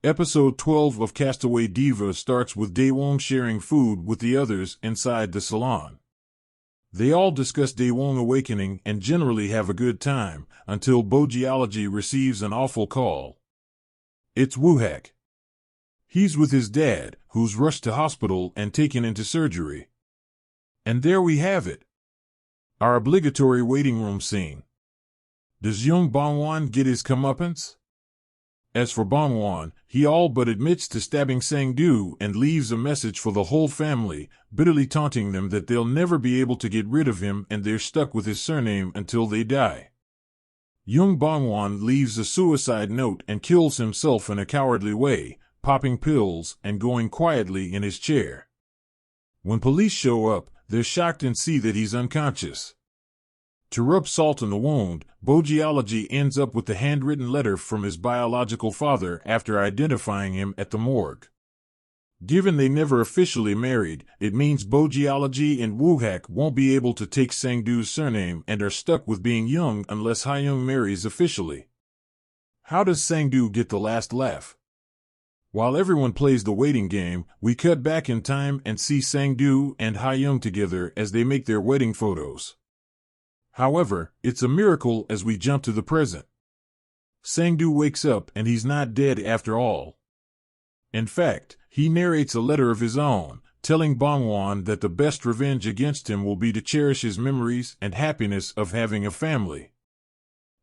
Episode 12 of Castaway Diva starts with Daewon sharing food with the others inside the salon. They all discuss Daewon awakening and generally have a good time, until Bogeology receives an awful call. It's Woohak. He's with his dad, who's rushed to hospital and taken into surgery. And there we have it. Our obligatory waiting room scene. Does young Bangwon get his comeuppance? As for Bangwon, he all but admits to stabbing Sang-doo and leaves a message for the whole family, bitterly taunting them that they'll never be able to get rid of him and they're stuck with his surname until they die. Young Bangwon leaves a suicide note and kills himself in a cowardly way, popping pills and going quietly in his chair. When police show up, they're shocked and see that he's unconscious. To rub salt in the wound, Bogeology ends up with the handwritten letter from his biological father after identifying him at the morgue. Given they never officially married, it means Bogeology and Woohak won't be able to take Sang-doo's surname and are stuck with being young unless Hayoung marries officially. How does Sang-doo get the last laugh? While everyone plays the waiting game, we cut back in time and see Sang-doo and Hayoung together as they make their wedding photos. However, it's a miracle as we jump to the present. Sang-doo wakes up and he's not dead after all. In fact, he narrates a letter of his own, telling Bangwon that the best revenge against him will be to cherish his memories and happiness of having a family.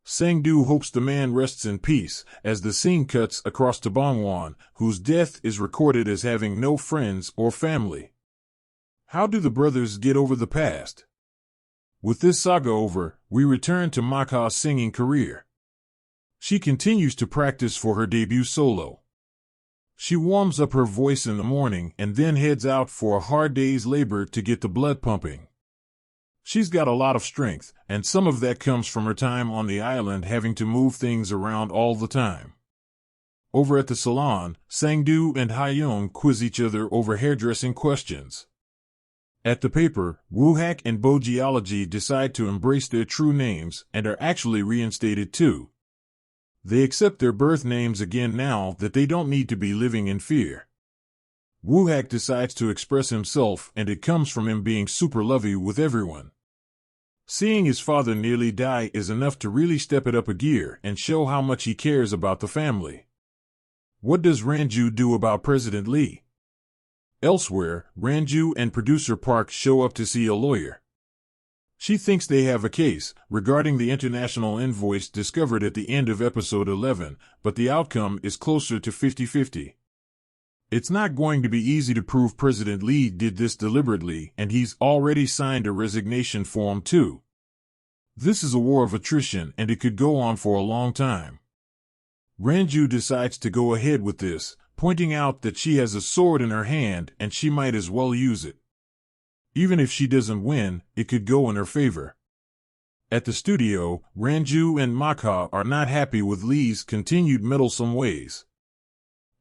Sang-doo hopes the man rests in peace, as the scene cuts across to Bangwon, whose death is recorded as having no friends or family. How do the brothers get over the past? With this saga over, we return to Maka's singing career. She continues to practice for her debut solo. She warms up her voice in the morning and then heads out for a hard day's labor to get the blood pumping. She's got a lot of strength, and some of that comes from her time on the island having to move things around all the time. Over at the salon, Sang-doo and Hayoung quiz each other over hairdressing questions. At the paper, Woohak and Bogeology decide to embrace their true names and are actually reinstated too. They accept their birth names again now that they don't need to be living in fear. Woohak decides to express himself, and it comes from him being super lovey with everyone. Seeing his father nearly die is enough to really step it up a gear and show how much he cares about the family. What does Ranju do about President Lee? Elsewhere, Ranju and producer Park show up to see a lawyer. She thinks they have a case regarding the international invoice discovered at the end of episode 11, but the outcome is closer to 50-50. It's not going to be easy to prove President Lee did this deliberately, and he's already signed a resignation form too. This is a war of attrition, and it could go on for a long time. Ranju decides to go ahead with this, pointing out that she has a sword in her hand and she might as well use it. Even if she doesn't win, it could go in her favor. At the studio, Ranju and Maka are not happy with Lee's continued meddlesome ways.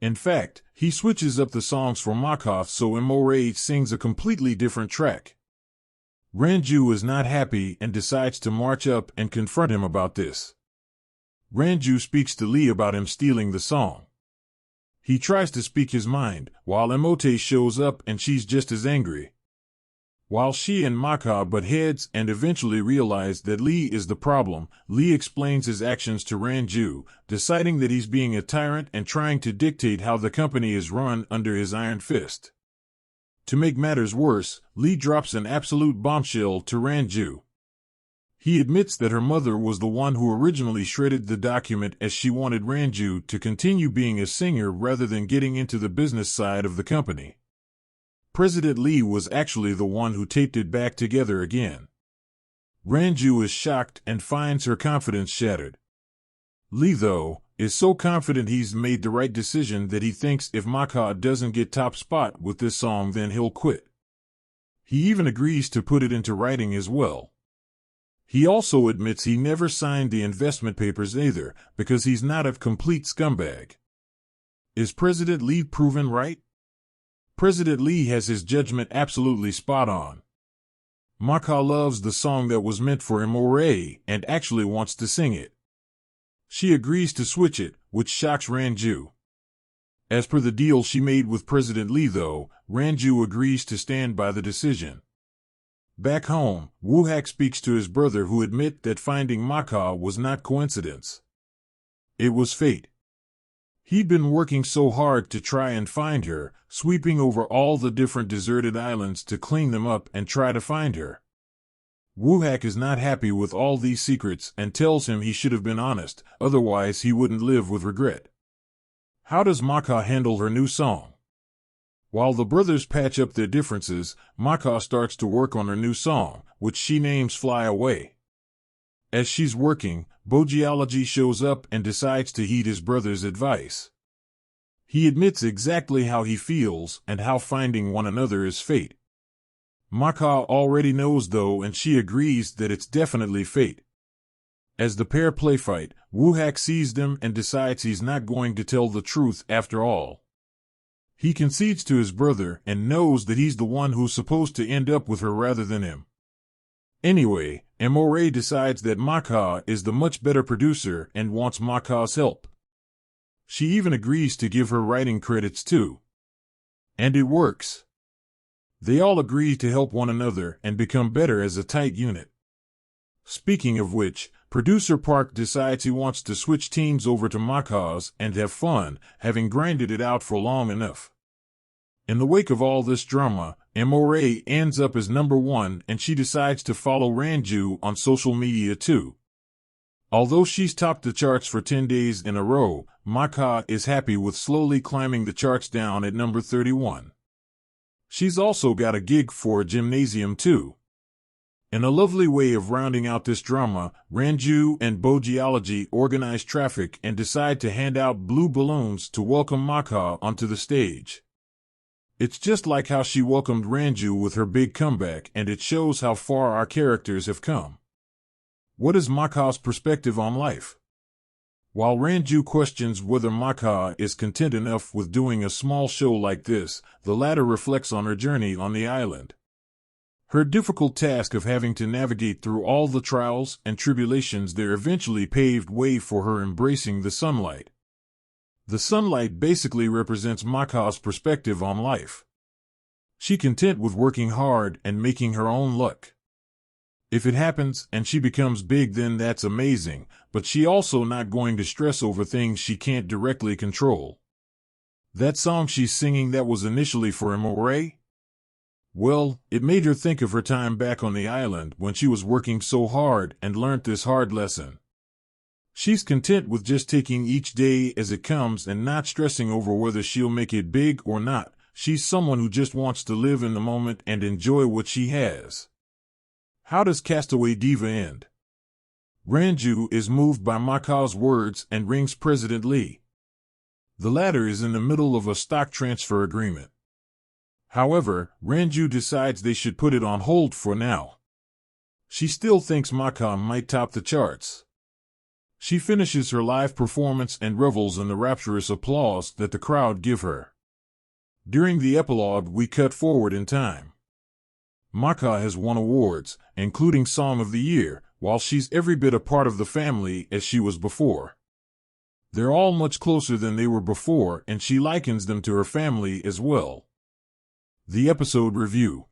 In fact, he switches up the songs for Maka so Imore sings a completely different track. Ranju is not happy and decides to march up and confront him about this. Ranju speaks to Lee about him stealing the song. He tries to speak his mind, while Emote shows up and she's just as angry. While she and Maka butt heads and eventually realize that Lee is the problem, Lee explains his actions to Ranju, deciding that he's being a tyrant and trying to dictate how the company is run under his iron fist. To make matters worse, Lee drops an absolute bombshell to Ranju. He admits that her mother was the one who originally shredded the document as she wanted Ranju to continue being a singer rather than getting into the business side of the company. President Lee was actually the one who taped it back together again. Ranju is shocked and finds her confidence shattered. Lee, though, is so confident he's made the right decision that he thinks if Maka doesn't get top spot with this song then he'll quit. He even agrees to put it into writing as well. He also admits he never signed the investment papers either, because he's not a complete scumbag. Is President Lee proven right? President Lee has his judgment absolutely spot on. Maka loves the song that was meant for Imore and actually wants to sing it. She agrees to switch it, which shocks Ranju. As per the deal she made with President Lee, though, Ranju agrees to stand by the decision. Back home, Woo-hak speaks to his brother, who admit that finding Maka was not coincidence. It was fate. He'd been working so hard to try and find her, sweeping over all the different deserted islands to clean them up and try to find her. Woo-hak is not happy with all these secrets and tells him he should have been honest, otherwise he wouldn't live with regret. How does Maka handle her new song? While the brothers patch up their differences, Maka starts to work on her new song, which she names Fly Away. As she's working, Bogeology shows up and decides to heed his brother's advice. He admits exactly how he feels and how finding one another is fate. Maka already knows, though, and she agrees that it's definitely fate. As the pair play fight, Woo-hak sees them and decides he's not going to tell the truth after all. He concedes to his brother and knows that he's the one who's supposed to end up with her rather than him. Anyway, Amore decides that Maka is the much better producer and wants Maka's help. She even agrees to give her writing credits too. And it works. They all agree to help one another and become better as a tight unit. Speaking of which, producer Park decides he wants to switch teams over to Maka's and have fun, having grinded it out for long enough. In the wake of all this drama, Amore ends up as #1 and she decides to follow Ranju on social media too. Although she's topped the charts for 10 days in a row, Maka is happy with slowly climbing the charts down at number 31. She's also got a gig for a gymnasium too. In a lovely way of rounding out this drama, Ranju and Bogeology organize traffic and decide to hand out blue balloons to welcome Maka onto the stage. It's just like how she welcomed Ranju with her big comeback, and it shows how far our characters have come. What is Maka's perspective on life? While Ranju questions whether Maka is content enough with doing a small show like this, the latter reflects on her journey on the island. Her difficult task of having to navigate through all the trials and tribulations there eventually paved way for her embracing the sunlight. The sunlight basically represents Maka's perspective on life. She's content with working hard and making her own luck. If it happens and she becomes big, then that's amazing, but she's also not going to stress over things she can't directly control. That song she's singing, that was initially for Amore? Well, it made her think of her time back on the island when she was working so hard and learnt this hard lesson. She's content with just taking each day as it comes and not stressing over whether she'll make it big or not. She's someone who just wants to live in the moment and enjoy what she has. How does Castaway Diva end? Ranju is moved by Maka's words and rings President Lee. The latter is in the middle of a stock transfer agreement. However, Ranju decides they should put it on hold for now. She still thinks Maka might top the charts. She finishes her live performance and revels in the rapturous applause that the crowd give her. During the epilogue, we cut forward in time. Maka has won awards, including Song of the Year, while she's every bit a part of the family as she was before. They're all much closer than they were before, and she likens them to her family as well. The episode review.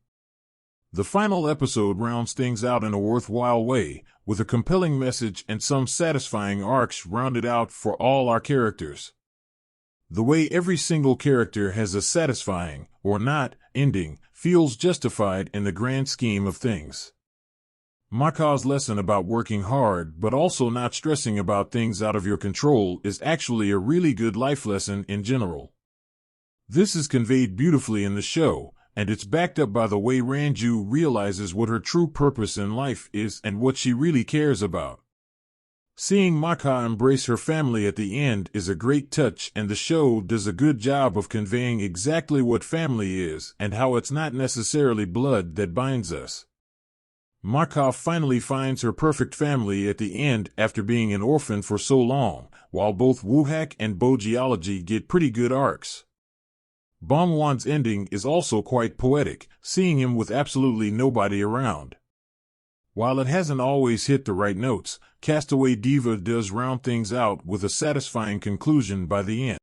The final episode rounds things out in a worthwhile way, with a compelling message and some satisfying arcs rounded out for all our characters. The way every single character has a satisfying, or not, ending feels justified in the grand scheme of things. Maka's lesson about working hard but also not stressing about things out of your control is actually a really good life lesson in general. This is conveyed beautifully in the show, and it's backed up by the way Ranju realizes what her true purpose in life is and what she really cares about. Seeing Maka embrace her family at the end is a great touch, and the show does a good job of conveying exactly what family is and how it's not necessarily blood that binds us. Maka finally finds her perfect family at the end after being an orphan for so long, while both Woo-hak and Bogeology get pretty good arcs. Bongwan's ending is also quite poetic, seeing him with absolutely nobody around. While it hasn't always hit the right notes, Castaway Diva does round things out with a satisfying conclusion by the end.